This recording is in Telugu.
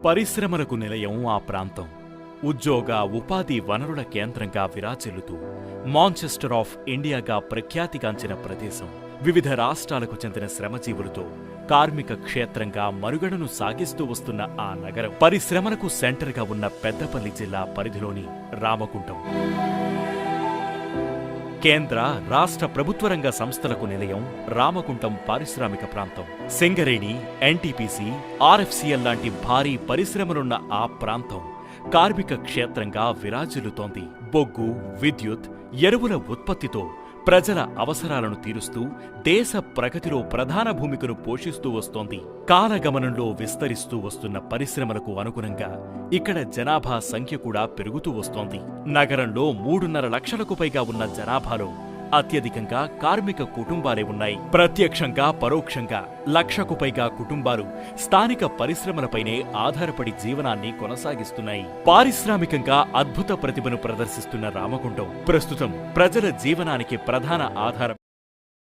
పరిశ్రమలకు నిలయం ఆ ప్రాంతం. ఉద్యోగ ఉపాధి వనరుల కేంద్రంగా విరాజిల్లుతూ మాంచెస్టర్ ఆఫ్ ఇండియాగా ప్రఖ్యాతిగాంచిన ప్రదేశం. వివిధ రాష్ట్రాలకు చెందిన శ్రమజీవులతో కార్మిక క్షేత్రంగా మనుగడను సాగిస్తూ వస్తున్న ఆ నగరం పరిశ్రమలకు సెంటర్గా ఉన్న పెద్దపల్లి జిల్లా పరిధిలోని రామకుంటం. కేంద్ర రాష్ట్ర ప్రభుత్వ రంగ సంస్థలకు నిలయం రామకుంటం పారిశ్రామిక ప్రాంతం. సింగరేణి, ఎన్టీపీసీ, ఆర్ఎఫ్సీఎల్ లాంటి భారీ పరిశ్రమలున్న ఆ ప్రాంతం కార్మిక క్షేత్రంగా విరాజిల్లుతోంది. బొగ్గు, విద్యుత్, ఎరువుల ఉత్పత్తితో ప్రజల అవసరాలను తీరుస్తూ దేశ ప్రగతిలో ప్రధాన భూమికను పోషిస్తూ వస్తోంది. కాలగమనంలో విస్తరిస్తూ వస్తున్న పరిశ్రమలకు అనుగుణంగా ఇక్కడ జనాభా సంఖ్య కూడా పెరుగుతూ వస్తోంది. నగరంలో 3.5 లక్షలకు పైగా ఉన్న జనాభాలో అత్యధికంగా కార్మిక కుటుంబాలే ఉన్నాయి. ప్రత్యక్షంగా పరోక్షంగా 1 లక్షకు పైగా కుటుంబాలు స్థానిక పరిశ్రమలపైనే ఆధారపడి జీవనాన్ని కొనసాగిస్తున్నాయి. పారిశ్రామికంగా అద్భుత ప్రతిభను ప్రదర్శిస్తున్న రామకుంటం ప్రస్తుతం ప్రజల జీవనానికి ప్రధాన ఆధారం.